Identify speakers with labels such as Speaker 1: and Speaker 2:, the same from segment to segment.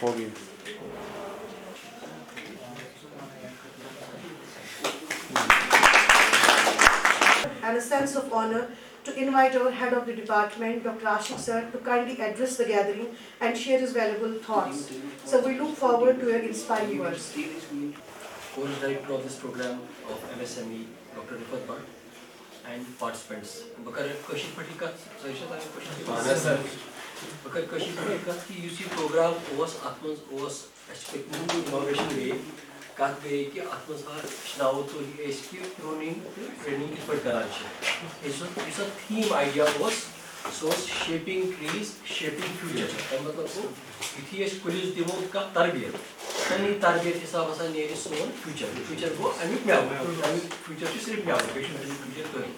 Speaker 1: होगी.
Speaker 2: And a sense of honor to invite our head of the department, Dr. Ashik sir, to kindly address the gathering and share his valuable thoughts. So we look forward to your inspiring words.
Speaker 3: Co-director director of this program of MSME, Dr. Rifat Bhatt, and participants. Bakar Kashir Patikat, Bakar Kashir Patikat ki UC program was Atmans was expecting to innovation way. Kat way ki Atmans are now to SQ training is for Karachi. It's a theme idea was so shaping trees, shaping future. And मतलब इतिहास police दिमो का तरबियत तनी तरबियत हिसाब से नेरी सोन future को अमिक में फ्यूचर की सिर्फ में पेशेंट फ्यूचर तो नहीं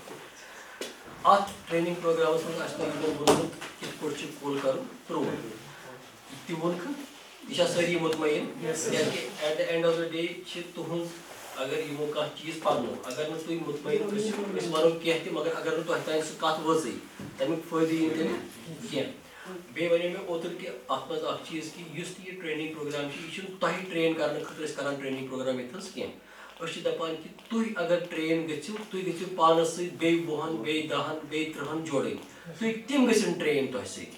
Speaker 3: आज ट्रेनिंग प्रोग्राम में आज तक जो बोलूँ किस कोर्स कोल करूँ प्रो इतनी बोल कर इशा सारी मुतमईन यानी at the end of the day चित तो हूँ अगर ये मौका चीज़ पालो अगर न तो ये मुतमईन इस बारों कहते मगर अगर न तो हत्या इस काट वज़ी तमिक फ़ायदे इन्हें क्या बे वने में ओतर के आत्मज अख चीज की युस ये ट्रेनिंग प्रोग्राम छी इशु तही ट्रेन करने खतर करन ट्रेनिंग प्रोग्राम इथस के अश दपान कि तुई अगर ट्रेन गछु तुई गछु पानस से बे वहन बे दहन बे त्रहन जोड़े तुई तिम गसन ट्रेन तो से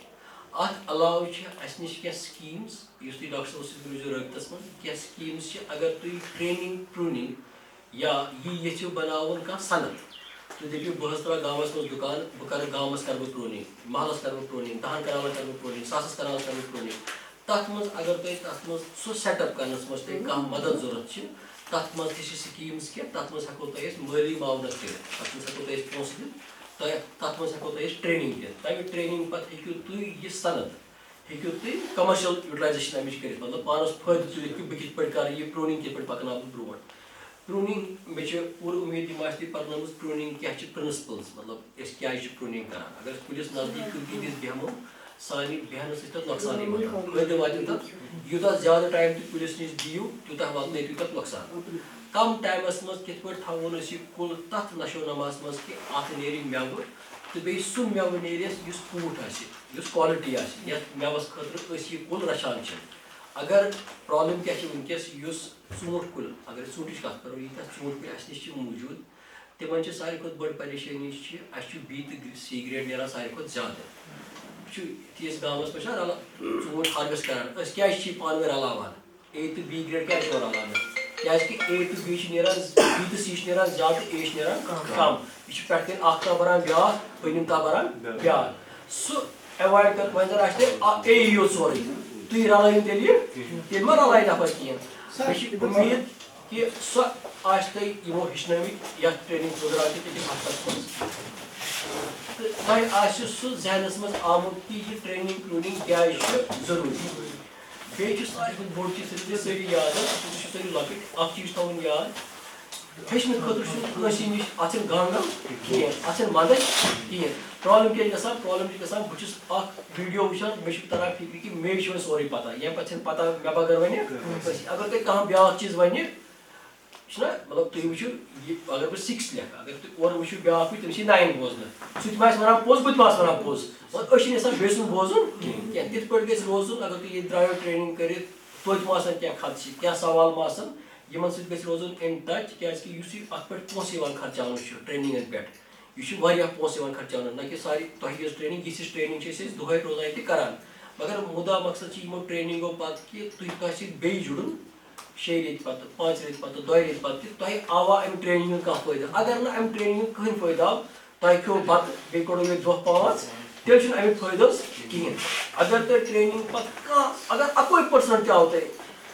Speaker 3: अत अलाव छ असनिश के स्कीम्स युस दी डॉक्टर से गुजर रखतस मन के स्कीम्स छ अगर तुई ट्रेनिंग प्रूनिंग या ये छ बनावन का सनत तो देखिए बहुत सारा गाँवस में दुकान बुकार गाँवस कर वो प्रोनिंग महलस कर वो प्रोनिंग दहन करावल कर वो प्रोनिंग सासस करावल कर वो प्रोनिंग तथ मज अगर तो तथ मज सो सेटअप करने मज तो कम मदद जरूरत छ तथ मज किसी स्कीम्स के तथ मज हको तो इस माली मावनत के तथ मज हको तो इस पोंस तो तथ मज हको तो इस ट्रेनिंग के तभी ट्रेनिंग पत है कि तू ये सनद है कि तू कमर्शियल यूटिलाइजेशन अमिश करे मतलब पानस फायदे तू कि बिकित पड़ कर ये प्रोनिंग के पड़ पकना ब्रोड प्रूनिंग में पूरी उम्मीद मास्ती परनामस प्रूनिंग क्या च प्रिंसिपल्स मतलब इस क्या च प्रूनिंग करा अगर पुलिस नजदीक कुछ बेहमो सानी बहन से तक नुकसान ही फायदे वाले तक युद्ध ज्यादा टाइम तो पुलिस ने दियो युद्ध वाले ने तक नुकसान कम टाइमस मस कित पर थावन से कुल तथ नशो नमाज मस के आथ नेरी म्याव तो बे सु म्याव नेरिस युस फूट आसी युस क्वालिटी आसी या म्यावस खतर अस ये कुल रशान छ अगर प्रॉब्लम क्या है उनके यूस ऊँट कुल अगर ऊँट कत करो ये ऊँट कुल नश मौजूद तिमन सारे खुद बड़ परेशानी बीत सी ग्रेड नेरान सारे खुद ज्यादा तीस गाँवस पे ऊँट हार्वेस्ट करान क्या पान में रलावान ए तो बी ग्रेड क्या रलान क्या ए तो बी बी तो सी नेरान ज्यादा ए नेरान कम यह पे अख बरान ब्या पनिम ता बरान ब्या सह एवॉइड कर वह ए यो सोरे तुई रलाइन तेल मा रलाइन नफर कहें उम्मीद कि सह आज तक यमो हेचनमित या ट्रेनिंग प्रोग्राम तक हद तक सह जहनस मज आमुत कि यह ट्रेनिंग प्रूनिंग क्या जरूरी बे सारी बोड़ चीज सारी याद सारी लकट अ चीज थवन याद हेचन खतर नश अन गांगम कहें मदद कहें प्रॉब्लम क्या प्रॉब्लम बहुत वीडियो वुचान मे तरह फिक्र कि मे सोरे पता या पता मे बगर वन अगर तुम कह ब्या चीज वन मतलब तुम वो अगर बह 6 लेख अगर तुम और वो ब्या तम 9 बोजन सह वन पोज बहुत वन पोज मतलब बे सुन बोजुन कह तिथ पे गो रोजुन अगर तुम ये द्रायो ट्रेनिंग कर तोत क्या खदश क्या सवाल यमन सह रोजुन इन टच क्या अत पे पोस खर्चान ट्रेनिंग पे यह पोस खर्चान ना कि सारी तुम ट्रेनिंग यह ट्रेनिंग दुहै रोजान करान मगर मुदा मकसद यमो ट्रेनिंगो पत कि तुम बे जुड़न 6 रेत पत 5 रेत पत 2 रेत पत तुम आवा अम ट्रेनिंग कह फायदा अगर ना अम ट्रेनिंग कहीं फायदा तुम खो बत बे कड़ो ये दह 5 तेल अमिक फायदा कहें अगर तुम ट्रेनिंग पत अगर 1% आव तुम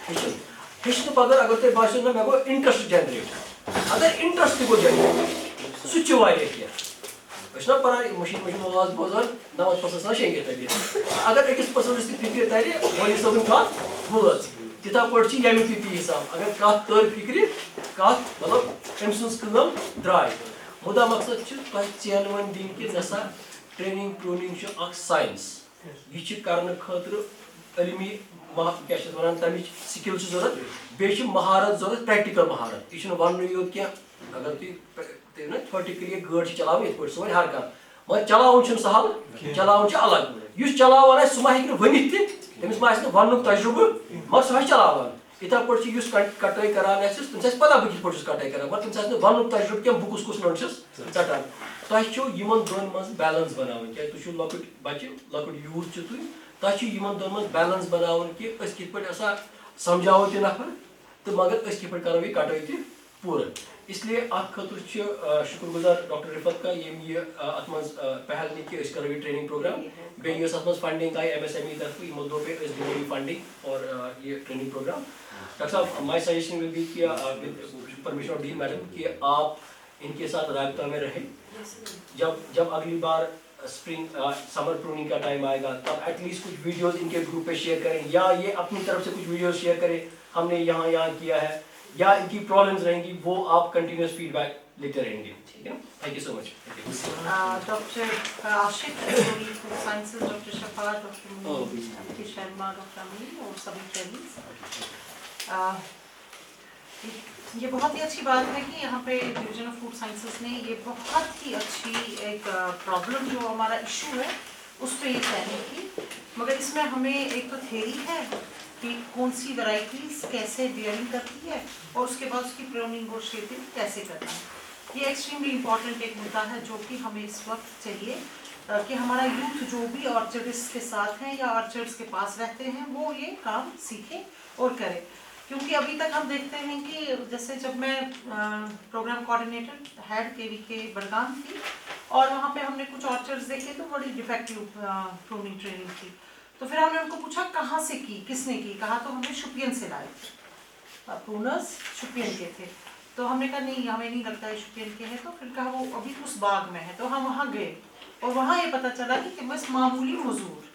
Speaker 3: हेचन पगर अगर तुम बासो ना मे गो इंटरेस्ट जनरेट अगर इंटरेस्ट गो जनरेट सह पान मशीन आवाज बोजान 90% शेंगे तबीयत अगर अकिस पर्सनस फिक्र तर वली सब कत बोज तिथा पे यमिक ती हिसाब अगर कत तर फिक्र कत मतलब अम सम द्राय मुदा मकसद चैन वन दिन कि नसा ट्रेनिंग प्रूनिंग साइंस यह कर खतर अलमी क्या वन तमिच स्किल जरूरत बे महारत जरूरत प्रैक्टिकल महारत यह वन योत क्या अगर तुम थोटिकली गाड़ी चलाव ये पे सो हर कह मगर चलावन सहल चलावन अलग یُس چلاوان آسہِ سُہ ما ہیٚکہِ نہٕ ؤنِتھ تہِ تٔمِس ما آسہِ نہٕ وَننُک تجرُبہٕ مگر سُہ آسہِ چلاوان یِتھَے پٲٹھۍ چھِ یُس کَٹٲے کران آسہِ تٔمِس آسہِ پَتہ بہٕ کِتھ پٲٹھۍ چھُس کَٹٲے کران مگر تٔمِس آسہِ نہٕ وَننُک تجرُبہٕ کینٛہہ بہٕ کُس لٔنٛڈ چھُس ژَٹان تۄہہِ چھُو یِمن دۄن منٛز بیلَنس بَناوٕنۍ کیٛازِ تُہۍ چھِو لۄکٕٹۍ بَچہِ لۄکُٹ یوٗتھ چھِو تۄہہِ چھُ یِمن دۄن منٛز بیلَنس بَناوُن کہِ أسۍ کِتھ پٲٹھۍ ہسا سَمجھاوو تہِ نفر تہٕ مگر أسۍ کِتھ پٲٹھۍ کَرو یہِ کَٹٲے تہِ پوٗرٕ اِسلیے اَتھ خٲطرٕ چھِ شُکُر گُزار ڈاکٹر رِفت کا ییٚمۍ یہِ اَتھ منٛز پہل نہِ کہِ أسۍ کَرو یہِ ٹرٛینِنٛگ پرٛوگرام بیٚیہِ یۄس اَتھ منٛز فنڈِنٛگ آیہِ MSME طرفہٕ یِمو دوٚپ أسۍ دِمو یہِ فنڈِنٛگ اور یہِ ٹرٛینِنٛگ پرٛوگرام ڈاکٹر صاحب مائی سجیشن ول بی کہ پرمیشن آف ڈیل میڈم کہ آپ ان کے ساتھ رابطہ میں رہیں جب اگلی بار اسپرنگ سمر پروننگ کا ٹائم آئے گا تب ایٹ لیسٹ کچھ ویڈیوز ان کے گروپ پہ شیئر کریں یا یہ اپنی طرف سے کچھ ویڈیوز شیئر کریں ہم نے یہاں کیا ہے یا ان کی پرابلمس رہیں گی وہ آپ کنٹینیوس فیڈ بیک لیتے رہیں گے ٹھیک ہے thank you so much
Speaker 1: doctor عاشق سائنسز ڈاکٹر شفا ڈاکٹر شرما ڈاکٹر امین اور سبھی ٹریننگس یہ بہت ہی اچھی بات ہے کہ یہاں پہ ڈویژن آف فوڈ سائنسز نے یہ بہت ہی اچھی ایک پرابلم جو ہمارا ایشو ہے اس پہ یہ ٹریننگ کی مگر اس میں ہمیں ایک تو تھیوری ہے کہ کون سی ورائٹیز کیسے بیئرنگ کرتی ہے اور اس کے بعد اس کی پروننگ اور شیپنگ کیسے کرنا ہے یہ ایکسٹریملی امپورٹنٹ ایک مدعا ہے جو کہ ہمیں اس وقت چاہیے کہ ہمارا یوتھ جو بھی آرچرڈس کے ساتھ ہیں یا آرچرڈس کے پاس رہتے ہیں وہ یہ کام سیکھے اور کرے کیونکہ ابھی تک ہم دیکھتے ہیں کہ جیسے جب میں پروگرام کوآرڈینیٹر ہیڈ کے بڑگام تھی اور وہاں پہ ہم نے کچھ آرچرڈس دیکھے تو بڑی ڈیفیکٹیو پروننگ ٹریننگ تھی تو پھر ہم نے ان کو پوچھا کہاں سے کی کس نے کی کہا تو ہم نے شپین سے لائے پرونرز شپین کے تھے تو ہم نے کہا نہیں ہمیں نہیں لگتا ہے شپین کے ہیں تو پھر کہا وہ ابھی اس باغ میں ہے تو ہم وہاں گئے اور وہاں یہ پتہ چلا کہ بس معمولی مزدور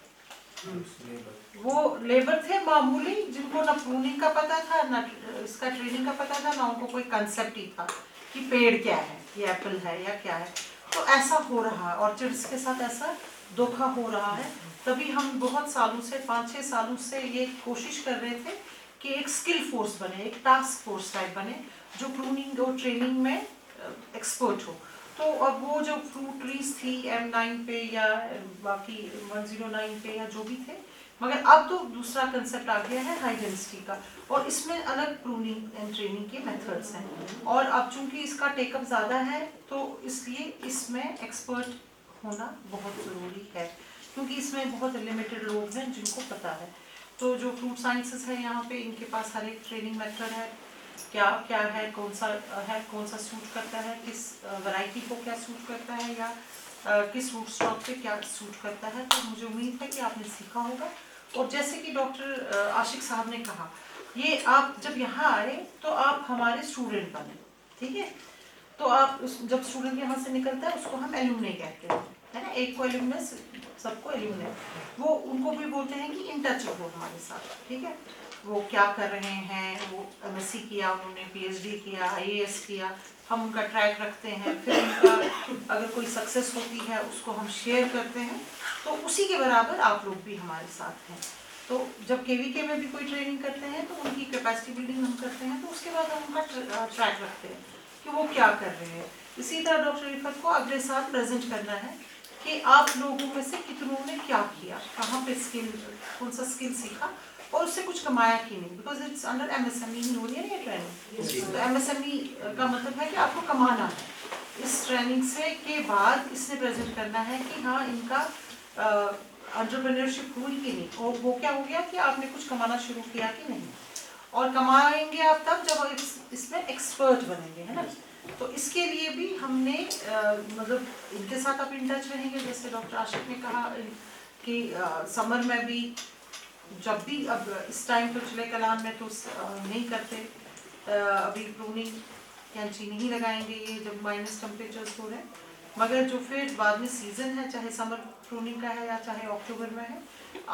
Speaker 1: وہ لیبر تھے معمولی جن کو نہ پروننگ کا پتہ تھا نہ اس کا ٹریننگ کا پتہ تھا نہ ان کو کوئی کنسیپٹ ہی تھا کہ پیڑ کیا ہے یہ ایپل ہے یا کیا ہے تو ایسا ہو رہا ہے آرچرڈس کے ساتھ ایسا دھوکا ہو رہا ہے تبھی ہم بہت سالوں سے 5-6 سالوں سے یہ کوشش کر رہے تھے کہ ایک اسکل فورس بنے ایک ٹاسک فورس ٹائپ بنے جو پروننگ اور ٹریننگ میں ایکسپرٹ ہو تو اب وہ جو فروٹ ٹریز تھی M9 پہ یا باقی 109 پہ یا جو بھی تھے مگر اب تو دوسرا کنسیپٹ آ گیا ہے ہائی ڈینسٹی کا اور اس میں الگ پروننگ اینڈ ٹریننگ کے میتھڈس ہیں اور اب چونکہ اس کا ٹیک اپ زیادہ ہے تو اس لیے اس میں ایکسپرٹ ہونا بہت ضروری ہے کیونکہ اس میں بہت لمیٹڈ لوگ ہیں جن کو پتہ ہے تو جو فروٹ سائنسز ہے یہاں پہ ان کے پاس ہر ایک ٹریننگ میتھڈ ہے کیا ہے کون سا سوٹ کرتا ہے کس ورائٹی کو کیا سوٹ کرتا ہے یا کس روٹ اسٹاک پہ کیا سوٹ کرتا ہے تو مجھے امید ہے کہ آپ نے سیکھا ہوگا اور جیسے کہ ڈاکٹر عاشق صاحب نے کہا یہ آپ جب یہاں آئے تو آپ ہمارے اسٹوڈنٹ بنے ٹھیک ہے تو آپ جب اسٹوڈنٹ یہاں سے نکلتا ہے اس کو ہم ایلومنی کہتے ہیں ہے نا ایک کو ایلومنس سب کو ایلومنی وہ ان کو بھی بولتے ہیں کہ ان ٹچ رہو ہمارے ساتھ ٹھیک ہے وہ کیا کر رہے ہیں وہ MSc کیا انہوں نے PhD کیا IAS کیا ہم ان کا ٹریک رکھتے ہیں پھر ان کا اگر کوئی سکسیس ہوتی ہے اس کو ہم شیئر کرتے ہیں تو اسی کے برابر آپ لوگ بھی ہمارے ساتھ ہیں تو جب KVK میں بھی کوئی ٹریننگ کرتے ہیں تو ان کی کیپیسٹی بلڈنگ ہم کرتے ہیں تو اس کے بعد ہم ان کا ٹریک رکھتے ہیں کہ وہ کیا کر رہے ہیں اسی طرح ڈاکٹر رفت کو اگلے سال پریزنٹ کرنا ہے کہ آپ لوگوں میں سے کتنوں نے کیا کیا کہاں پہ اسکل کون سا اسکل سیکھا اور اس سے کچھ کمایا کہ نہیں بیکاز اٹس انڈر MSME ہو رہی ہے یہ ٹریننگ تو MSME کا مطلب ہے کہ آپ کو کمانا ہے اس ٹریننگ سے کے بعد اس سے پریزنٹ کرنا ہے کہ ہاں ان کا انٹرپرینورشپ ہوئی کہ نہیں اور وہ کیا ہو گیا کہ آپ نے کچھ کمانا شروع کیا کہ نہیں اور کمائیں گے آپ تب جب اس میں ایکسپرٹ بنیں گے ہے نا تو اس کے لیے بھی ہم نے مطلب ان کے ساتھ آپ ان ٹچ رہیں گے جیسے ڈاکٹر عاشق نے کہا کہ سمر میں بھی جب بھی اب اس ٹائم تو چلے کلام میں تو نہیں کرتے ابھی پروننگ کینچی نہیں لگائیں گے یہ جب مائنس ٹمپریچرز ہو رہے ہیں مگر جو پھر بعد میں سیزن ہے چاہے سمر پروننگ کا ہے یا چاہے اکتوبر میں ہے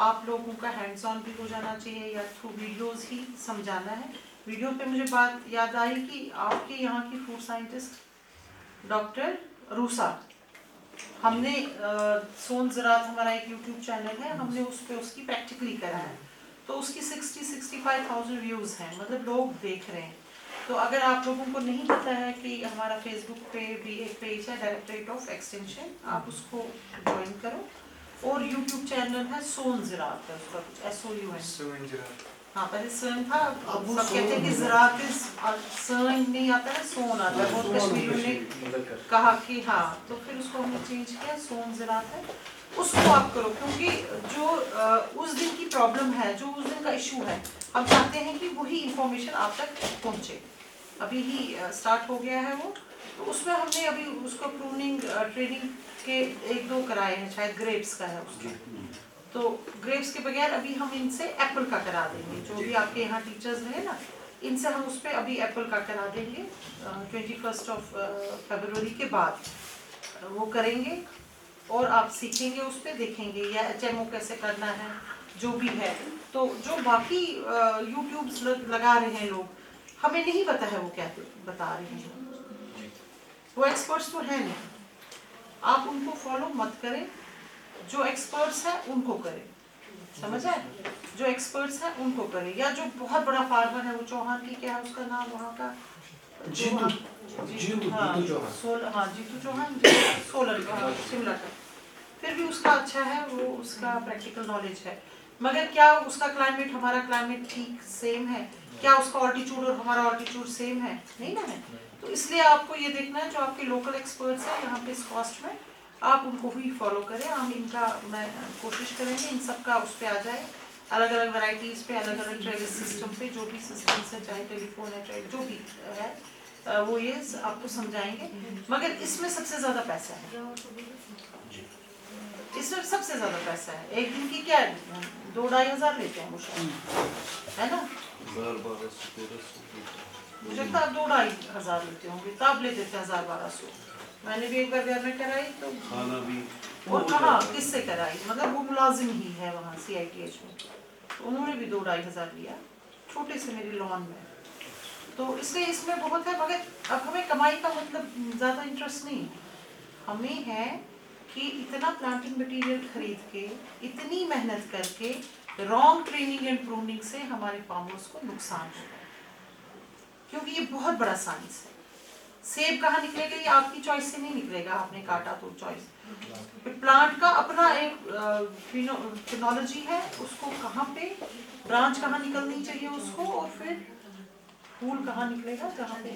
Speaker 1: آپ لوگوں کا ہینڈز آن بھی ہو جانا چاہیے یا تھرو ویڈیوز ہی سمجھانا ہے ویڈیو پہ مجھے بات یاد آئی کہ آپ کے یہاں کی فوڈ سائنٹسٹ ڈاکٹر روسا ہم نے سون زراعت ہمارا ایک یوٹیوب چینل ہے ہم نے اس پہ اس کی پریکٹیکلی کرا ہے تو اس کی 60-65,000 ویوز ہیں مطلب لوگ دیکھ رہے ہیں تو اگر آپ لوگوں کو نہیں پتا ہے کہ ہمارا فیس بک پہ بھی ایک پیج ہے ڈائریکٹریٹ آف ایکسٹینشن آپ اس کو جوائن کرو और यूट्यूब चैनल है सोन ज़राअत है उसका कुछ SOUN। हाँ पहले सोन था, अब सब कहते हैं कि ज़राअत सोन नहीं आता है, सोन आता है। बहुत कश्मीरियों ने कहा कि हाँ, तो फिर उसको हमने चेंज किया, सोन ज़राअत है। उसको आप करो, क्योंकि जो उस दिन की प्रॉब्लम है, जो उस दिन का इशू है, हम चाहते हैं कि वही इंफॉर्मेशन आप तक पहुँचे। अभी ही स्टार्ट हो गया है वो, तो उसमें हमने अभी उसको प्रूनिंग ट्रेनिंग के 1-2 कराए हैं, शायद ग्रेप्स का है उसका। तो ग्रेप्स के बगैर अभी हम इनसे एप्पल का करा देंगे, जो भी आपके यहाँ टीचर्स रहे ना, इनसे हम उस पर अभी एप्पल का करा देंगे 21 फरवरी के बाद वो करेंगे, और आप सीखेंगे उस पर, देखेंगे या HMO कैसे करना है, जो भी है। तो जो बाकी यूट्यूब्स लगा रहे हैं लोग, हमें नहीं पता है वो क्या बता रहे हैं, वो एक्सपर्ट्स तो है नहीं, आप उनको फॉलो मत करें। जो एक्सपर्ट्स हैं उनको करें, समझ आए? जो एक्सपर्ट्स हैं उनको करें, या जो बहुत बड़ा फार्मर है, वो चौहान की क्या है उसका नाम वहाँ का, जीतू चौहान सोलन शिमला का, फिर भी उसका अच्छा है, वो उसका प्रैक्टिकल नॉलेज है। मगर क्या उसका क्लाइमेट हमारा क्लाइमेट ठीक सेम है? क्या उसका ऑल्टीट्यूड और हमारा ऑल्टीट्यूड सेम है? नहीं ना है। तो इसलिए आपको ये देखना है, जो आपके लोकल एक्सपर्ट्स हैं यहाँ पे इस कॉस्ट में, आप उनको ही फॉलो करें। हम इनका मैं कोशिश करेंगे इन सब का उस पर आ जाए, अलग अलग वैरायटीज़ पे, अलग अलग ट्रेविस सिस्टम पे, जो भी सिस्टम है, चाहे टेलीफोन है, चाहे जो भी है, वो ये आपको समझाएंगे। मगर इसमें सबसे ज़्यादा पैसा है, इसमें सबसे ज़्यादा पैसा है। एक दिन की क्या 2-2.5 हज़ार लेते हैं वो शायद, है ना? मुझे लगता है 2-2.5 हज़ार लेते होंगे, तब लेते थे 1000-1200। मैंने भी एक बार घर में कराई तो खाना भी, और कहाँ किससे कराई, मतलब वो मुलाजिम ही है वहाँ CITH में, तो उन्होंने भी 2-2.5 हज़ार लिया, छोटे से मेरी लॉन में। तो इसलिए इसमें बहुत है, मगर अब हमें कमाई का मतलब ज़्यादा इंटरेस्ट नहीं है, हमें है कि इतना प्लांटिंग मटेरियल खरीद के, इतनी मेहनत करके, रॉन्ग ट्रेनिंग एंड प्रूनिंग से हमारे फार्मर्स को नुकसान हो रहा है, क्योंकि ये बहुत बड़ा साइंस है। सेब कहाँ निकलेगा, ये आपकी चॉइस से नहीं निकलेगा, आपने काटा तो चॉइस। प्लांट का अपना एक फिनोलॉजी है, उसको कहाँ पे ब्रांच कहाँ निकलनी चाहिए उसको, और फिर फूल कहाँ निकलेगा जहाँ पे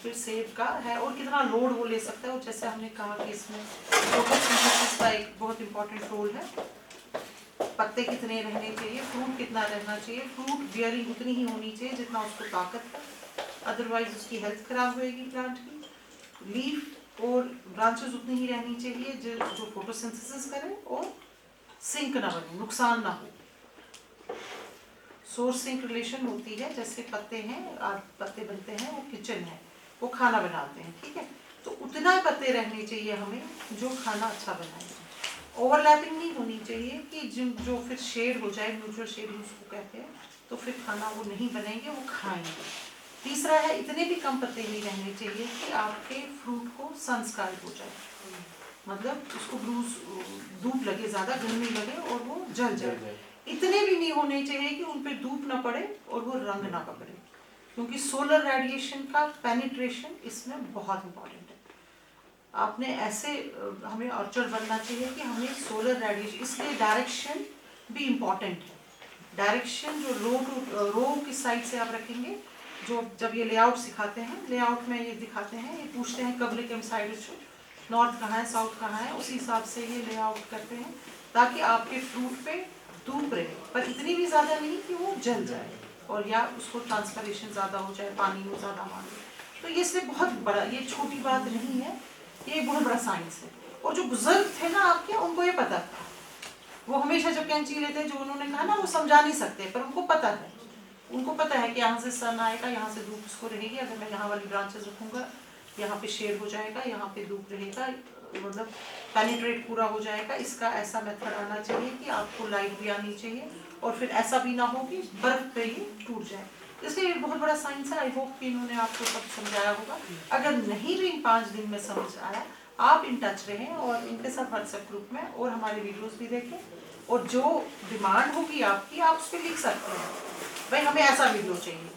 Speaker 1: फिर सेब का है, और कितना लोड वो ले सकता है। और जैसे हमने कहा कि इसमें फोटोसिंथेसिस का एक बहुत इंपॉर्टेंट रोल है, पत्ते कितने रहने चाहिए, फ्रूट कितना रहना चाहिए, फ्रूट बियरिंग उतनी ही होनी चाहिए जितना उसको ताकत है, अदरवाइज उसकी हेल्थ खराब होएगी प्लांट की। लीफ और ब्रांचेस उतनी ही रहनी चाहिए जो फोटोसिंथेसिस करे और सिंक ना बने, नुकसान ना हो। सोर्स सिंक रिलेशन होती है, जैसे पत्ते हैं, पत्ते बनते हैं, वो किचन है, वो खाना बनाते हैं, ठीक है, तो उतना पत्ते रहने चाहिए हमें जो खाना अच्छा बनाए। ओवरलैपिंग नहीं होनी चाहिए कि जो फिर शेड हो जाए, म्यूचुअल शेड उसको कहते हैं, तो फिर खाना वो नहीं बनेंगे, वो खाएंगे। तीसरा है, इतने भी कम पत्ते नहीं रहने चाहिए कि आपके फ्रूट को सनस्कार्ड हो जाए, मतलब उसको धूप लगे, ज़्यादा गर्मी लगे और वो जल जाए। इतने भी नहीं होने चाहिए कि उन पे धूप ना पड़े और वो रंग ना पकड़े, क्योंकि सोलर रेडिएशन का पेनिट्रेशन इसमें बहुत इंपॉर्टेंट है। आपने ऐसे हमें ऑर्चर्ड बनना चाहिए कि हमें सोलर रेडिएशन, इसलिए डायरेक्शन भी इम्पॉर्टेंट है। डायरेक्शन जो रो किस साइड से आप रखेंगे, जो जब ये लेआउट सिखाते हैं, लेआउट में ये दिखाते हैं, ये पूछते हैं कबल के साइड नॉर्थ कहाँ है, साउथ कहाँ है, उसी हिसाब से ये लेआउट करते हैं, ताकि आपके फ्रूट पे धूप रहे, पर इतनी भी ज़्यादा नहीं कि वो जल जाए, और या उसको ट्रांसपरेशन ज़्यादा हो जाए, पानी में ज़्यादा मांगे। तो ये इसलिए बहुत बड़ा, ये छोटी बात नहीं है, ये बहुत बड़ा साइंस है। और जो बुजुर्ग थे ना आपके, उनको ये पता था, वो हमेशा जब कैंची लेते, जो उन्होंने कहा ना, वो समझा नहीं सकते, पर उनको पता है, उनको पता है कि यहाँ से सन आएगा, यहाँ से धूप उसको रहेगी, अगर मैं यहाँ वाली ब्रांचेस रखूँगा, यहाँ पे शेड हो जाएगा, यहाँ पे धूप रहेगा, मतलब पेनिट्रेट पूरा हो जाएगा। इसका ऐसा मेथड आना चाहिए कि आपको लाइट भी आनी चाहिए, और फिर ऐसा भी ना हो कि बर्फ पे ये टूट जाए। इसलिए बहुत बड़ा साइंस है। आई होप कि इन्होंने आपको सब समझाया होगा। अगर नहीं भी इन 5 दिन में समझ आया, आप इन टच रहें और इनके साथ व्हाट्सएप ग्रुप में, और हमारे वीडियोस भी देखें, और जो डिमांड होगी आपकी, आप उस पर लिख सकते हैं, भाई हमें ऐसा वीडियो चाहिए,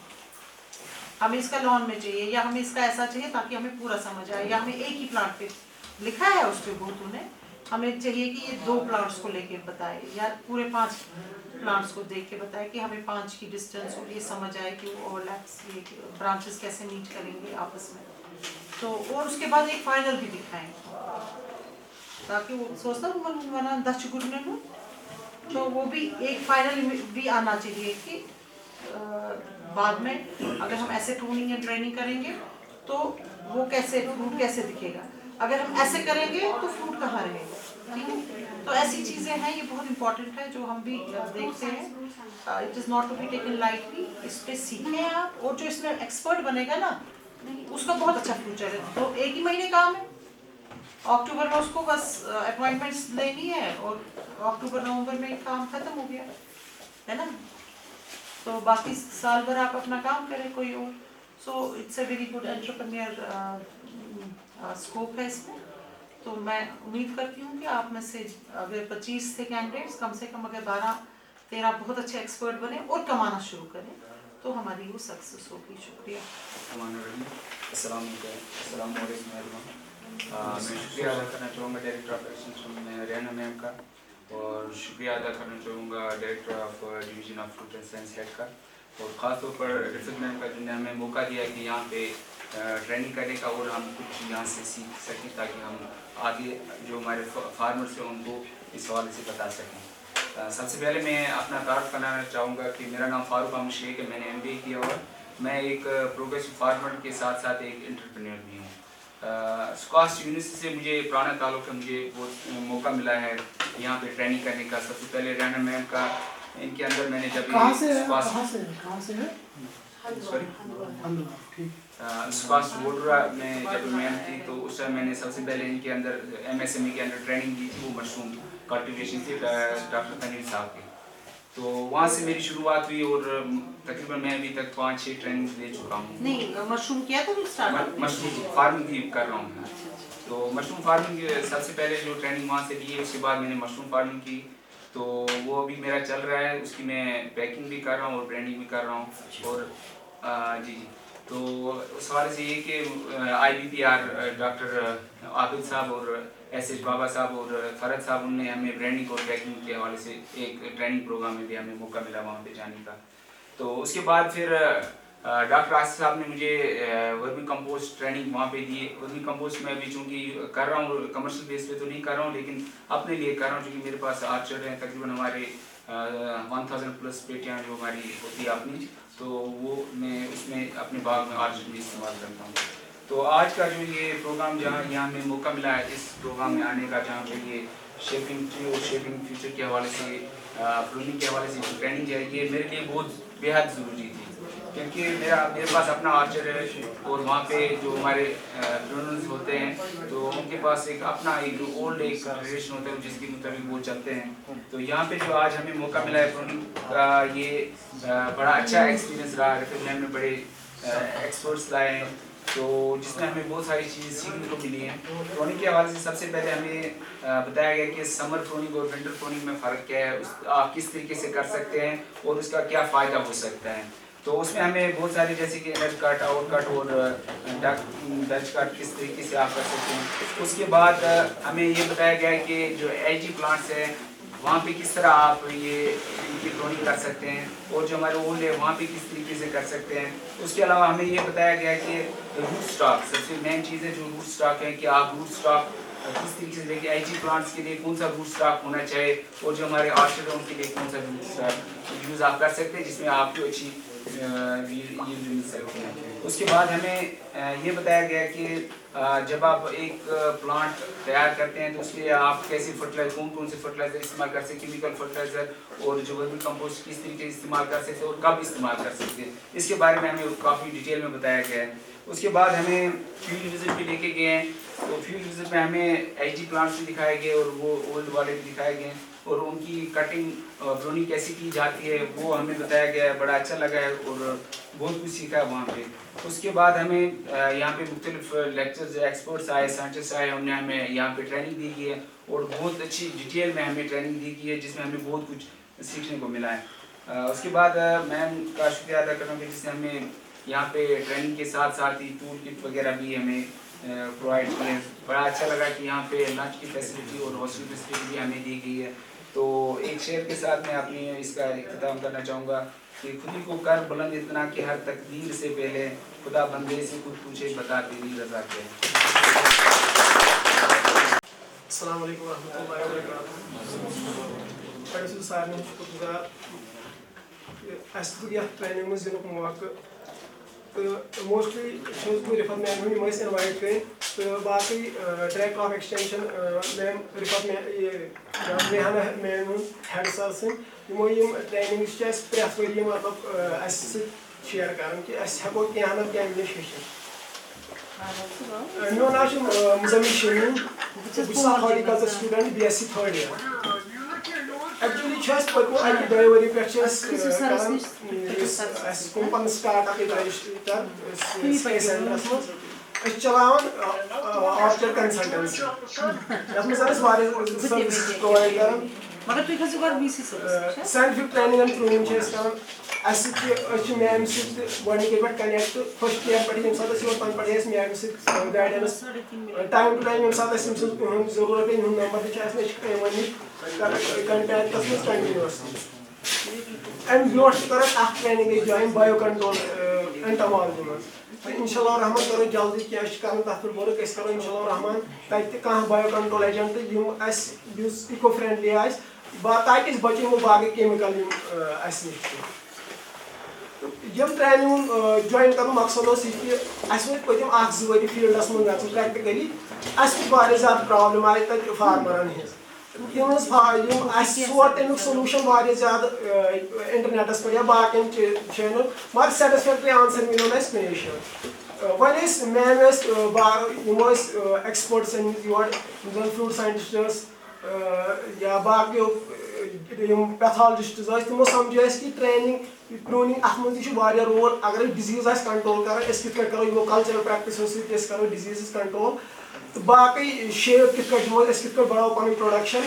Speaker 1: हमें इसका लॉन में चाहिए, या हमें इसका ऐसा चाहिए ताकि हमें पूरा समझ आए, या हमें एक ही प्लांट पे लिखा है उस पर बहुत, उन्हें हमें चाहिए कि ये 2 प्लांट्स को लेके बताए या पूरे 5 प्लांट्स को देख के बताए कि हमें 5 की डिस्टेंस और ये समझ आए कि वो ओवरलैप्स ये ब्रांचेस कैसे मीट करेंगे आपस में, तो और उसके बाद एक फाइनल भी दिखाएं ताकि वो सोचता मना दच गुरने में, तो वो भी एक फाइनल भी आना चाहिए कि बाद में अगर हम ऐसे प्रूनिंग एंड ट्रेनिंग करेंगे तो वो कैसे फ्रूट कैसे दिखेगा, अगर हम ऐसे करेंगे तो फ्रूट कहाँ रहेगा, ठीक है। तो ऐसी चीज़ें हैं, ये बहुत इंपॉर्टेंट है जो हम भी देखते हैं, it is not to be taken lightly, इस पे सीखें आप, और जो इसमें एक्सपर्ट बनेगा ना उसका बहुत अच्छा फ्यूचर है। तो 1 ही महीने काम है, अक्टूबर में उसको बस अपॉइंटमेंट्स लेनी है और अक्टूबर नवंबर में काम खत्म हो गया है ना, तो बाकी साल भर आप अपना काम करें कोई और। So it's a very good entrepreneur scope है इसमें। तो मैं उम्मीद करती हूँ कि आप में से अगर 25 थे कैंडिडेट्स, कम से कम अगर 12-13 बहुत अच्छे एक्सपर्ट बने और कमाना शुरू करें तो हमारी वो सक्सेस होगी। शुक्रिया।
Speaker 4: मैं शुक्रिया अदा करना चाहूँगा director of extension Rehana ma'am का, और शुक्रिया अदा करना चाहूँगा director of division of fruit and science head का, और ख़ासतौर पर रिफत मैम का जिन्होंने हमें मौका दिया कि यहाँ पे ट्रेनिंग करने का और हम कुछ यहाँ से सीख सकें ताकि हम आगे जो हमारे फार्मर्स हैं उनको इस हवाले से बता सकें। सबसे पहले मैं अपना तारुफ कराना चाहूँगा कि मेरा नाम फारूक अहमद शेख है, मैंने MBA किया हुआ, मैं एक प्रोग्रेसिव फार्मर के साथ साथ एक एंटरप्रेन्योर भी हूँ। स्कॉश यूनिवर्सिटी से मुझे पुराना ताल्लुक़ है, मुझे बहुत मौका मिला है यहाँ पे ट्रेनिंग करने का। सबसे पहले रेहाना मैम का इनके अंदर मैंने जब स्कॉश वोडरा में जब मैम थी तो उस टाइम मैंने सबसे पहले इनके अंदर MSME के अंदर ट्रेनिंग दी थी, वो मशरूम कल्टिवेशन थी डॉक्टर तनवीर साहब के, तो वहाँ से मेरी शुरुआत हुई और तकरीबन मैं अभी तक 5-6 ट्रेनिंग दे चुका हूँ।
Speaker 1: नहीं, मशरूम किया था स्टार्ट,
Speaker 4: मशरूम फार्मिंग भी कर रहा हूँ मैं, तो मशरूम फार्मिंग सबसे पहले जो ट्रेनिंग वहाँ से ली है उसके बाद मैंने मशरूम फार्मिंग की, तो वो अभी मेरा चल रहा है, उसकी मैं पैकिंग भी कर रहा हूँ और ब्रांडिंग भी कर रहा हूँ। और जी तो उस हवाले से ये कि IBPR डॉक्टर आबिद साहब और SS बाबा साहब और फरद साहब उनने हमें ब्रांडिंग और पैकिंग के हवाले से एक ट्रेनिंग प्रोग्राम में भी हमें मौका मिला वहाँ पे जाने का। तो उसके बाद फिर डॉक्टर आसिफ साहब ने मुझे वर्मी कंपोस्ट ट्रेनिंग वहाँ पे दी। वर्मी कंपोस्ट में अभी चूँकि कर रहा हूँ, कमर्शियल बेस पे तो नहीं कर रहा हूँ लेकिन अपने लिए कर रहा हूँ, क्योंकि मेरे पास आर्चर्ड हैं तकरीबन हमारे 1000+ पेटियाँ जो हमारी होती है अपनी, तो वो मैं उसमें अपने बाग में आर्चर्ड में इस्तेमाल करता हूँ। तो आज का जो ये प्रोग्राम जहाँ यहाँ हमें मौका मिला है इस प्रोग्राम में आने का, जहाँ पे ये शेपिंग ट्री और शेपिंग फ्यूचर के हवाले से प्रूनिंग के हवाले से जो ट्रेनिंग है, ये मेरे लिए बहुत बेहद ज़रूरी थी, क्योंकि मेरे पास अपना आर्चर है और वहाँ पे जो हमारे प्रूनर्स होते हैं तो उनके पास एक अपना एक ओल्ड एक ट्रेडिशन होता है जिसके मुताबिक वो चलते हैं। तो यहाँ पे जो आज हमें मौका मिला है प्रूनिंग का, ये बड़ा अच्छा एक्सपीरियंस रहा। रिफत मैम ने बड़े एक्सपर्ट्स लाए हैं तो जिसमें हमें बहुत सारी चीज़ें सीखने को मिली हैं। प्रोनिंग के हवाले से सबसे पहले हमें बताया गया कि समर प्रोनिंग और विंटर प्रोनिंग में फ़र्क क्या है, आप किस तरीके से कर सकते हैं और उसका क्या फ़ायदा हो सकता है। तो उसमें हमें बहुत सारी जैसे कि एज कट, आउट कट और डच कट किस तरीके से आप कर सकते हैं। उसके बाद हमें ये बताया गया है कि जो एजी प्लांट्स हैं वहाँ पे किस तरह आप ये इनकी प्रोनिंग कर सकते हैं और जो हमारे ओल्ड है वहाँ पे किस तरीके से कर सकते हैं। उसके अलावा हमें ये बताया गया है कि रूट स्टॉक सबसे मेन चीज़ है, जो रूट स्टॉक है कि आप रूट स्टॉक किस तरीके से लेके एजी प्लांट्स के लिए कौन सा रूट स्टॉक होना चाहिए और जो हमारे आर्चर्ड है उनके लिए कौन सा रूट स्टॉक यूज़ आप कर सकते हैं जिसमें आपको अच्छी मिल सकते हैं। उसके बाद हमें ये बताया गया कि जब आप एक प्लांट तैयार करते हैं तो उसके लिए आप कैसे फर्टिलाइजर, कौन से फर्टिलाइजर इस्तेमाल कर सकते हैं, केमिकल फर्टिलाइजर और जो वर्मी कंपोस्ट किस तरीके से इस्तेमाल कर सकते हैं और कब इस्तेमाल कर सकते हैं, इसके बारे में हमें काफ़ी डिटेल में बताया गया है। उसके बाद हमें फील्ड विजिट पे लेके गए हैं, तो फील्ड विजिट में हमें एजी प्लांट्स भी दिखाए गए और वो ओल्ड वाले भी दिखाए गए और उनकी कटिंग प्रूनिंग कैसी की जाती है वो हमें बताया गया है। बड़ा अच्छा लगा है और बहुत कुछ सीखा है वहाँ पे। उसके बाद हमें यहाँ पे मुख्तलिफ लेक्चर्स एक्सपर्ट्स आए, साइंटिस्ट आए, उन्होंने हमें यहाँ पे ट्रेनिंग दी गई है और बहुत अच्छी डिटेल में हमें ट्रेनिंग दी गई है जिसमें हमें बहुत कुछ सीखने को मिला है। उसके बाद मैम का शुक्रिया अदा करूँगा जिसने हमें यहाँ पे ट्रेनिंग के साथ साथ ही टूल किट वगैरह भी हमें प्रोवाइड करें। बड़ा अच्छा लगा कि यहाँ पे लंच की फैसिलिटी और हॉस्टल फैसिलिटी भी हमें दी गई है। तो एक शेर के साथ मैं अपनी इसका इख्तिताम करना चाहूँगा कि खुद ही को कर बुलंद इतना कि हर तकदीर से पहले खुदा बंदे से खुद पूछे बता तेरी रज़ा क्या है।
Speaker 5: अस्सलाम वालेकुम रहमतुल्लाहि व बरकातुहू। बड़े सारे शुक्रगुजार अस ट्रेनिंग में दिन मौका तो मोस्टली रिफत मैम इनवाइट कर तो बाकी director of extension ma'am Rifat मेहना ma'am head sir so training प्रत वरी मतलब शेयर कर कि हेको क्या ना क्या नश मे नाम मुजम्मिल शमीन बस horticulture student BSc third year. Actually पत्मो अकि दो वरी पे company start up register space centres मज चलान ऑब्जेक्ट कंसल्टेंसी सर्विस प्रोवाइड कर
Speaker 1: मगर तुम खसो गो BC
Speaker 5: scientific training and training कर मैम सैनिक पे कनेक्ट फर्स्ट ईयर पे ये सात तन पे ma'am guidance time to time ये सात जरूरत number contact continuously and brought कर training join bio control entomology मज इंशाल्लाह रहमान करो जल्दी क्या कर तथ पे वर्क करो इंशाल्लाह रहमान तक bio control agent eco friendly ताकि बचन वो बाकी केमिकल यम ट्रेनिंग ज्वाइन कर मकसद पतम 2 वरी फील्डस में प्रैक्टिकली ज़्यादा प्रॉब्लम आई तक फार्मरन सोर तमिक सोलूशन ज़्यादा इंटरनेटस पे या बाकी चैनल मगर सेटिस्फैक्ट्री आंसर मिलो हमेशा one ma'am experts your fruit scientists या बाकी पैथोलॉजिस्ट तमो समझो कि ट्रेनिंग प्रूनिंग अत मज रोल अगर डिजीज कंट्रोल कर करो यो कल्चरल प्रैक्टिसो करो डिजीज कंट्रोल तो बाकी शेप कित बढ़ो पन प्रोडक्शन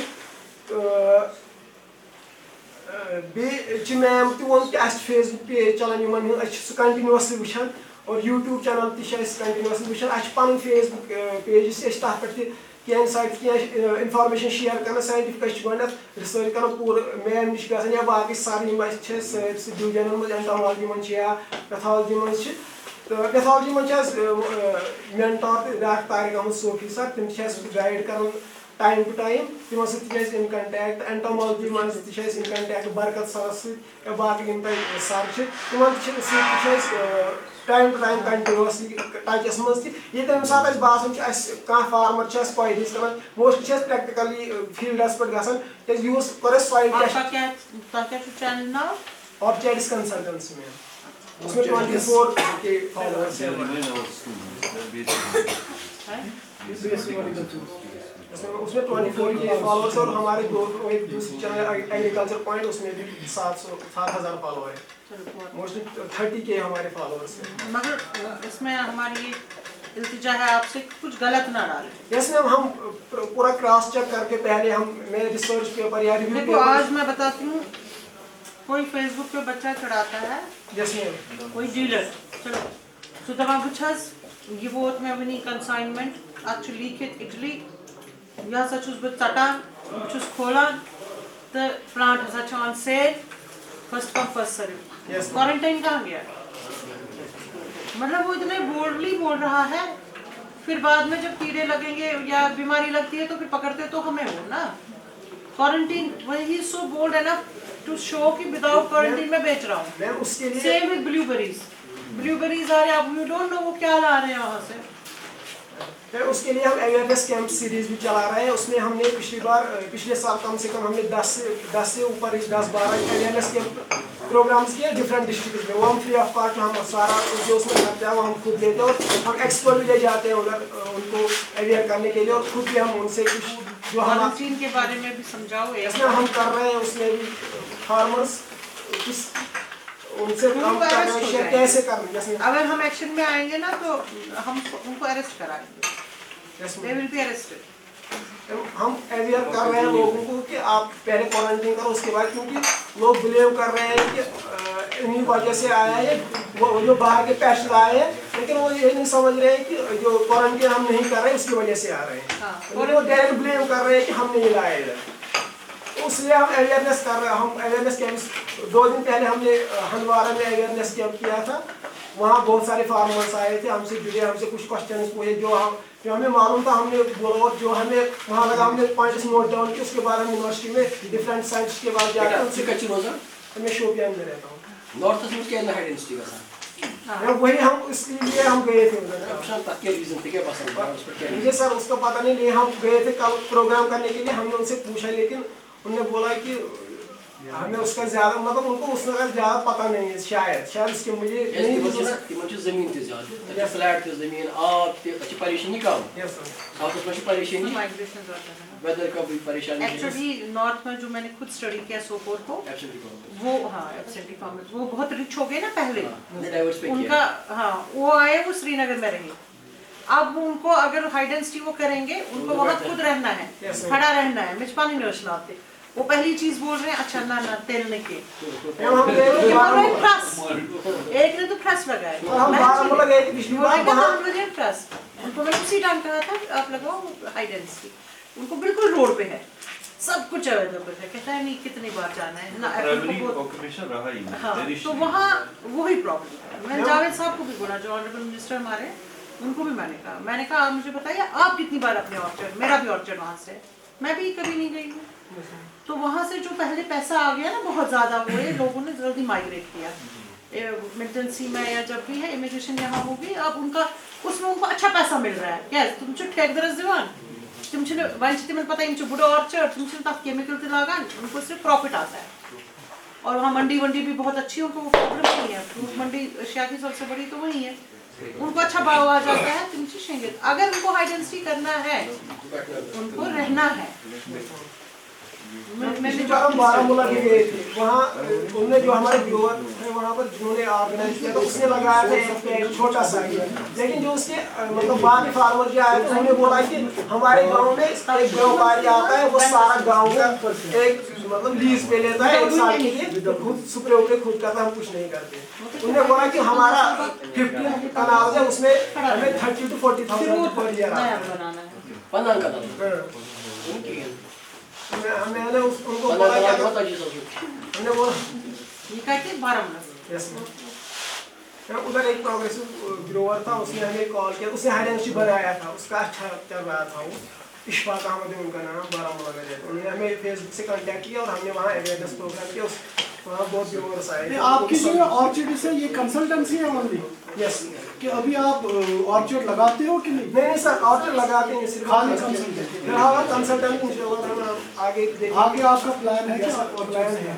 Speaker 5: मैम तोन कि फेसबुक पेज चलान सह कंटिन्यूसली वुचान और यूट्यूब चैनल कंटिन्यूसली वुचान पन फेसबुक पेज तथ पे इंफॉर्मेशन शेयर कर साइंटिफिक गो रिसर्च कर पूरे मैम नश या बाकी सर डिवीजन मज एंटोमोलॉजी मज या पैथोलॉजी मज तो पैथोलॉजी मज मेंटर तारिक अहमद सोफी सर तम गाइड कर टाइम टू टाइम तमो इन कंटैक्ट एंटोमोलॉजी मज इन कंटैक्ट बरकत सर या बाकी sir time to time continuously touches मज ये तम सात बासान फार्मर पैदीज कर मोस्टली प्रैक्टिकली फील्डस पे गसान यूज कर सॉइल ऑब्जेक्ट्स कंसल्टेंसी में उसमें 24 के फॉलोअर्स हैं उसमें 24 के फॉलोअर्स और हमारे एक दूसरी चैनल एग्रीकल्चर पॉइंट उसमें भी 7,000 फॉलोअर है मोस्टली 30 के हमारे फॉलोअर्स हैं।
Speaker 1: मगर इसमें हमारी इल्तिजा है आपसे कुछ गलत ना डालें।
Speaker 5: यस मैम हम पूरा क्रॉस चेक करके पहले मैं रिसर्च पेपर या रिव्यू
Speaker 1: देखो आज मैं बताती हूँ कोई फेसबुक पे बच्चा चढ़ाता है
Speaker 5: यस मैम
Speaker 1: कोई डीलर चलो सो दवा बुछस ये वोट में वनी कंसाइनमेंट अच्छु लिखित इटली या सच उस बत सटा बुछस खोला तो प्लांट हसा on sale first come first serve quarantine कहाँ गया मतलब वो इतने बोल्डली बोल रहा है फिर बाद में जब कीड़े लगेंगे या बीमारी लगती है तो फिर पकड़ते तो हमें हो ना क्वारंटीन वही सो बोल्ड है ना टू शो कि विदाउट क्वारंटीन में बेच रहा हूँ सेम विद ब्लूबेरीज आ रहे हैं अब यू डोंट नो वो क्या ला रहे हैं वहाँ से
Speaker 5: उसके लिए हम अवेयरनेस कैंप सीरीज भी चला रहे हैं उसमें हमने पिछले साल कम से कम हमने 10 से ऊपर 10-12 अवेयरनेस कैंप प्रोग्राम्स किए डिफरेंट डिस्ट्रिक्ट में वो हम फ्री ऑफ कॉस्ट हम सारा जो उसमें खर्चा है वो हम खुद लेते हैं और हम एक्सपर्ट भी ले जाते हैं उधर उनको अवेयर करने के लिए और खुद भी हम उनसे कुछ जो
Speaker 1: क्वारंटीन के बारे में भी समझाओ
Speaker 5: इसमें हम कर रहे हैं उसमें भी फार्मर्स उनसे हम कैसे करना
Speaker 1: अगर हम एक्शन में आएंगे ना तो हम उनको अरेस्ट कराएंगे they will be arrested
Speaker 5: हम अवेयर कर रहे हैं लोगों को कि आप पहले क्वारंटीन करो उसके बाद क्योंकि लोग बिलीव कर रहे हैं कि इन्हीं वजह से आया है वो जो बाहर के पेस्ट आए हैं लेकिन वो ये नहीं समझ रहे हैं कि जो क्वारंटीन हम नहीं कर रहे उसकी वजह से आ रहे हैं, वो डायरेक्ट ब्लेम कर रहे हैं कि हम नहीं लाए इधर। उसलिए हम अवेयरनेस कर रहे हैं, हम अवेयरनेस कैंप 2 दिन पहले हमने हंदवाड़ा में अवेयरनेस कैंप किया था। वहाँ बहुत सारे फार्मर्स आए थे, हमसे जुड़े, हमसे कुछ क्वेश्चन पूछे जो हमें मालूम था हमने बोला, और जो हमें वहाँ लगा हमने पॉइंट्स नोट डाउन किए। उसके बाद हम यूनिवर्सिटी में डिफरेंट साइट्स के बाद जाकर मैं शोपियान में रहता हूँ।
Speaker 3: नॉर्थ में क्या हाई डेंसिटी का था,
Speaker 5: वही हम इसलिए हम गए थे उधर। मुझे सर उसका पता नहीं, लेकिन हम गए थे कल प्रोग्राम करने के लिए। हमने उनसे पूछा, लेकिन उन्होंने बोला कि हमें उसका ज्यादा मतलब उनको उसका ज्यादा पता नहीं है, शायद इसके मुझे नहीं
Speaker 3: जमीन थी ज्यादा, फ्लैट थी जमीन, आब थी परेशानी कम, साउथ में परेशानी वेदर का भी परेशानी।
Speaker 1: एक्चुअली नॉर्थ में जो मैंने खुद स्टडी किया सोपोर को, वो हाँ एब्सेंटी फार्मर्स वो बहुत रिच हो गए ना पहले, उनका हाँ वो आए, वो श्रीनगर में रहे। अब उनको अगर हाई डेंसिटी वो करेंगे, उनको वहाँ खुद रहना है, खड़ा रहना है, मिचपानी नशनाते। वो पहली चीज बोल रहे हैं, अच्छा ना ना तेल ने के एक ने तो प्रेस लगाए, उनको मैंने उसी टाइम कहा था आप लगाओ हाई डेंसिटी। उनको बिल्कुल रोड पे है, सब कुछ अवेलेबल है, कहता है नहीं कितनी बार जाना है ना। हाँ तो वहाँ वही प्रॉब्लम है। मैंने जावेद साहब को भी बोला, जो ऑनरेबल मिनिस्टर हमारे, उनको भी मैंने कहा आप मुझे बताइए आप कितनी बार अपने ऑर्चर्ड, मेरा भी ऑर्चर्ड वहाँ से, मैं भी कभी नहीं गई हूँ। तो वहाँ से जो पहले पैसा आ गया ना बहुत ज़्यादा, वो लोगों ने जल्दी माइग्रेट किया इमरजेंसी में, या जब भी है इमिग्रेशन यहाँ होगी, अब उनका उसमें उनको अच्छा पैसा मिल रहा है। क्या तुम ठेक दरस दिवान, तुम वन पता है बुढ़ो ऑर्चर्ड, तुम केमिकल के लागान, उनको सिर्फ प्रॉफिट आता है। और वहाँ मंडी भी बहुत अच्छी है, उनको वो प्रॉब्लम नहीं है। फ्रूट मंडी एशिया की सबसे बड़ी तो वही है, उनको अच्छा भाव आ जाता है। तुम शेंगे अगर उनको हाई डेंसिटी करना है, उनको रहना है।
Speaker 5: मैंने जो हम बारामूला भी गए थे, वहाँ उन्होंने जो हमारे व्यूअर थे वहाँ पर जिन्होंने ऑर्गेनाइज किया, तो उसने लगाया था एक छोटा सा, लेकिन जो उसके मतलब बाकी फार्मर जो आए थे उन्होंने बोला कि हमारे गांव में एक व्यापारी आता है, वो सारा गांव का एक मतलब लीज पे लेता है 1 साल के लिए, तो खुद सुपरे उपरे खुद करता, हम कुछ नहीं करते। उन्होंने बोला कि हमारा 15 कनाल है, उसमें हमें 30,000 to 40,000 पर ईयर आता है। मैंने उनको बोला कि हमने बोला
Speaker 1: ये कहते बारामूला
Speaker 5: उधर एक प्रोग्रेसिव ग्रोवर था, उसने हमें कॉल किया, उसने हाई डेंसिटी बनाया था, उसका अच्छा चल रहा था। वो इशफाक अहमद है उनका नाम, बारामूला में रहते। उन्होंने हमें फेसबुक से कांटेक्ट किया और हमने वहाँ अवेयरनेस प्रोग्राम किया, वहाँ बहुत व्यूअर्स आए।
Speaker 6: आपकी जो ऑर्चिड से ये कंसल्टेंसी है ओनली?
Speaker 5: यस।
Speaker 6: कि अभी आप ऑर्चिड लगाते हो कि नहीं?
Speaker 5: नहीं सर, ऑर्चिड लगाते हैं, सिर्फ
Speaker 6: खाली कंसल्टेंट।
Speaker 5: फिलहाल कंसल्टेंट इंशाल्लाह आगे
Speaker 6: आगे आपका प्लान है?
Speaker 5: प्लान है।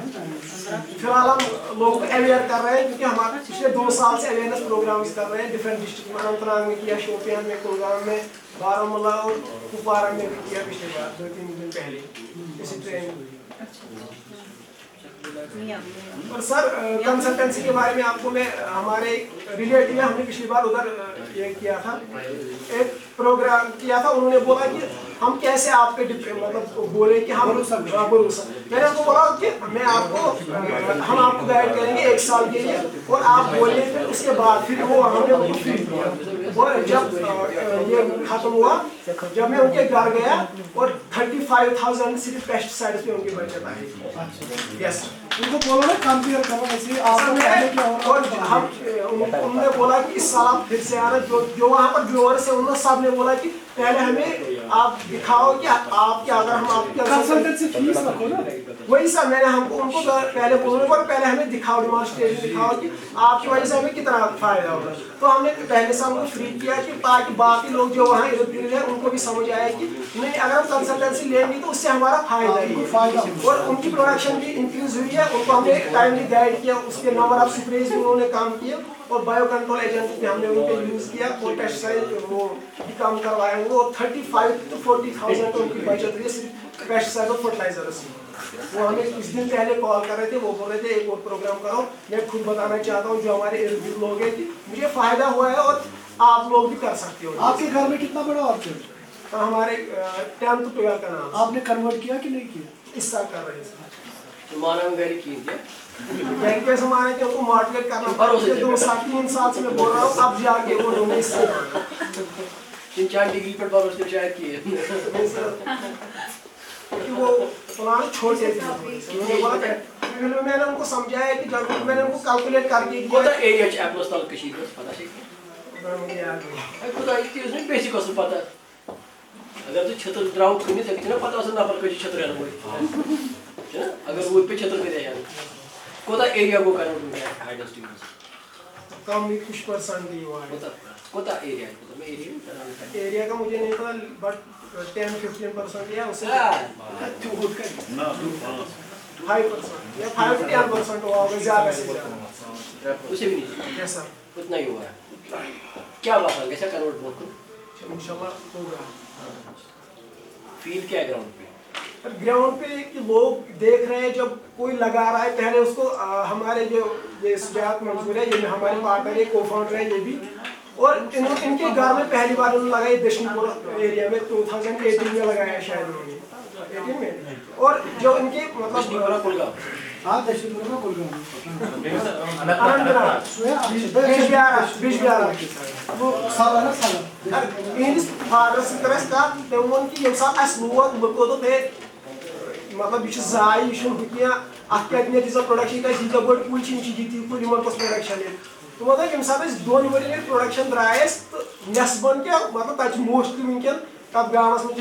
Speaker 5: फिलहाल हम लोगों को अवेयर कर रहे हैं, क्योंकि हमारे पिछले 2 साल से अवेयरनेस प्रोग्राम्स कर रहे हैं डिफरेंट डिस्ट्रिक्ट में। अनंतनाग में किया, शोपियान में, कुलगाम में, बारामूला और कुपवारा में भी किया पिछले बार 2-3 दिन पहले इसी ट्रेनिंग। और सर कंसल्टेंसी के बारे में आपको मैं, हमारे रिलेटिव हमने पिछली बार उधर ये किया था, एक प्रोग्राम किया था। उन्होंने बोला कि हम कैसे आप पे मतलब बोले कि हम भरोसा, मैंने उनको बोला कि मैं आपको हम आपको गाइड करेंगे 1 साल के लिए, और आप बोलिए फिर उसके बाद फिर वो हमने उनको फ्री किया। और जब ये खत्म हुआ, जब मैं उनके घर गया और 35,000 सिर्फ पेस्टिसाइड्स पे उनकी बचत आई। यस,
Speaker 6: उनको बोलो ना कंपेयर करो ऐसे आप।
Speaker 5: और हम उन्होंने बोला कि इस साल आप फिर से आना। जो वहाँ पर व्यूअर्स है उन्होंने सब ने बोला कि पहले हमें आप दिखाओ कि आपके, अगर हम आपकी
Speaker 6: कंसल्टेंसी फीस रखो ना।
Speaker 5: वही सर, मैंने हमको उनको पहले बोलने पर पहले हमें दिखाओ, डिमॉन्स्ट्रेशन दिखाओ कि आपकी वजह से हमें कितना फायदा होगा। तो हमने पहले से हमको फ्री किया कि ताकि बाकी लोग जो वहाँ इर्द गिर्द है उनको भी समझ आए कि नहीं, अगर हम कंसल्टेंसी लेंगे तो उससे हमारा फायदा ही। और उनकी प्रोडक्शन भी इंक्रीज हुई है, उनको हमने टाइमली गाइड किया, उसके नंबर ऑफ स्प्रेज भी उन्होंने काम किया, और बायो कंट्रोल एजेंट भी हमने उनके यूज किया, और पेस्टिसाइड वो भी काम करवाए। वो 35,000 to 40,000 उनकी बचत हुई सिर्फ पेस्टिसाइड और फर्टिलाइजर से। वो हमें कुछ दिन पहले कॉल कर रहे थे, वो बोल रहे थे एक और प्रोग्राम करो। मैं खुद बताना चाहता हूँ, जो हमारे इर्द गिर्द लोग हैं, कि मुझे फायदा हुआ है और आप लोग भी कर सकते हो।
Speaker 6: आपके घर में कितना बड़ा ऑर्चिड?
Speaker 5: हमारे 10 to 12 का नाम।
Speaker 6: आपने कन्वर्ट किया कि नहीं किया?
Speaker 5: इस साल कर रहे हैं।
Speaker 3: माना में गरी की है
Speaker 5: बैंक में समाने के उनको मोटिवेट करना पड़ेगा 2-3 साल से मैं बोल रहा हूँ अब जाके वो लोग इससे
Speaker 3: 3-4 डिग्री पर भरोसे शायद की है
Speaker 5: कि वो प्लान छोटे थे उन्होंने बोला कि मैंने उनको समझाया कि जब मैंने उनको कैलकुलेट करके दिया
Speaker 3: कोता एरिया च एप्लस तल कशीर में पता है
Speaker 5: मुझे याद नहीं
Speaker 3: खुदा इतनी उसने बेसिक असल पता अगर तो छत्र द्राउट करनी तो कितना पता असल ना पर कोई छत्र है ना अगर वो पे छत्र पे यार कोता एरिया को करना होगा हाई डेंसिटी
Speaker 5: कम ही कुछ % ही हुआ है
Speaker 3: कोता एरिया कोता में
Speaker 5: एरिया का मुझे नहीं पता बट 10-15% या उससे
Speaker 3: तू कर
Speaker 7: ना
Speaker 5: 5% या 5 to 10% हुआ होगा ज़्यादा से ज़्यादा
Speaker 3: उसे भी नहीं
Speaker 5: यस सर
Speaker 3: उतना ही हुआ है क्या बात है कैसा कन्वर्ट बोल को
Speaker 5: इंशाल्लाह होगा
Speaker 3: फील क्या है ग्राउंड पे
Speaker 5: पर ग्राउंड पे कि लोग देख रहे हैं जब कोई लगा रहा है पहले उसको हमारे जो ये सुजात मंजूर है ये हमारे पार्टनर है को-फाउंडर है ये भी और इनके घर में पहली बार उन्होंने लगाई दक्षिणपुर एरिया में 2018 में लगाया शायद उन्होंने 18 में और जो इनके मतलब
Speaker 3: कोलगांव
Speaker 6: हाँ दक्षिण में कोलगांव
Speaker 5: अनंतनाग बिजबिहार
Speaker 6: वो साला ना साला
Speaker 5: इहंदिस फादरस करस का तमोन की यम साथ अस लोग लुको तो थे मतलब यह जाय यह क्या अत क्या नेटिजा प्रोडक्शन का यीजा बड़ कुल जीती कुल कस प्रोडक्शन तो मतलब यम साथ 2 वर प्रोडक्शन द्रायस तो नेसबन क्या मतलब तक मोस्टली वनकन तब गाँवस में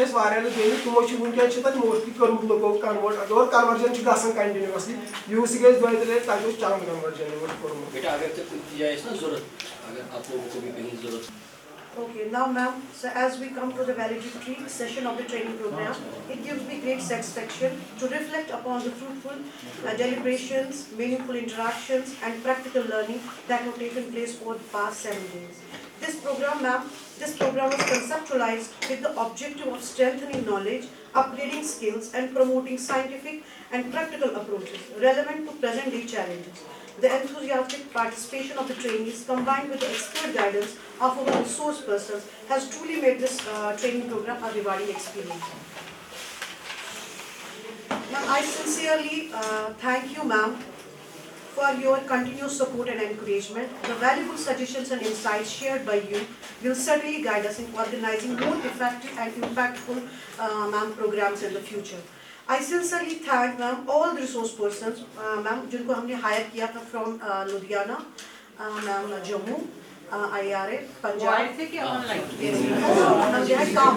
Speaker 5: तमो वनकन तक मोस्टली कर्मुत लोगों कन्वर्ट और कन्वर्जन गसान कंटिन्यूसली यूस गई 2-3 तक चलान कन्वर्जन
Speaker 3: बेटा अगर तो कुछ जाए ना जरूरत अगर आप लोगों को भी कहीं जरूरत
Speaker 2: Okay, now ma'am, so as we come to the valedictory session of the training program, it gives me great satisfaction to reflect upon the fruitful deliberations, meaningful interactions and practical learning that have taken place over the past 7 days. This program, ma'am, this program was conceptualized with the objective of strengthening knowledge, upgrading skills and promoting scientific and practical approaches relevant to present day challenges. The enthusiastic participation of the trainees combined with the expert guidance of our resource persons has truly made this training program a rewarding experience. Now, I sincerely thank you, ma'am, for your continuous support and encouragement. The valuable suggestions and insights shared by you will certainly guide us in organizing more effective and impactful ma'am programs in the future. I sincerely thank ma'am all the resource persons, ma'am जिनको हमने hire किया था from Ludhiana, ma'am Jammu, IRA, Punjab.
Speaker 1: वो आए थे कि online?
Speaker 2: हम जो है काम.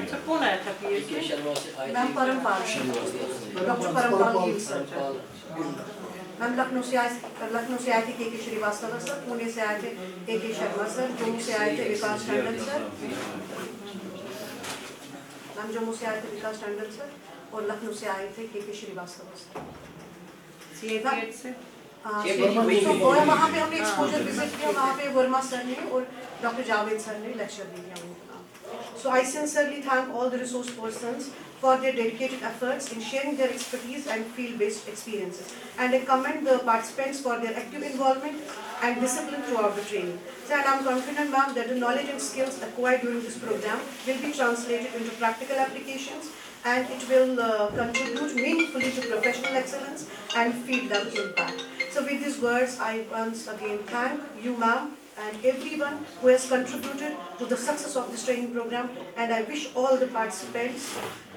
Speaker 1: अच्छा कौन आया था PSC?
Speaker 3: शर्मा से आए
Speaker 2: ma'am Parampal, doctor Parampal Gill sir. Ma'am Lucknow से आए थे के श्रीवास्तव सर, पुणे से आए थे के शर्मा सर, जम्मू से आए थे विकास टंडन सर, मैम जम्मू से आए थे विकास टंडन सर और लखनऊ से आए थे के श्रीवास्तव सर.
Speaker 1: CAT से?
Speaker 2: तो वहाँ पे हमने एक्सपोजर विजिट किया, वहाँ पे वर्मा सर ने और डॉक्टर जावेद सर ने लेक्चर दिया उनका. So I sincerely thank all the resource persons for their dedicated efforts in sharing their expertise and field-based experiences, and I commend the participants for their active involvement and discipline throughout the training. So, and I am confident, ma'am, that the knowledge and skills acquired during this program will be translated into practical applications, and it will contribute meaningfully to professional excellence and field-level impact. So with these words, I once again thank you, ma'am, and everyone who has contributed to the success of this training program, and I wish all the participants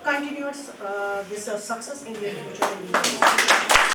Speaker 2: continuous this success in their future.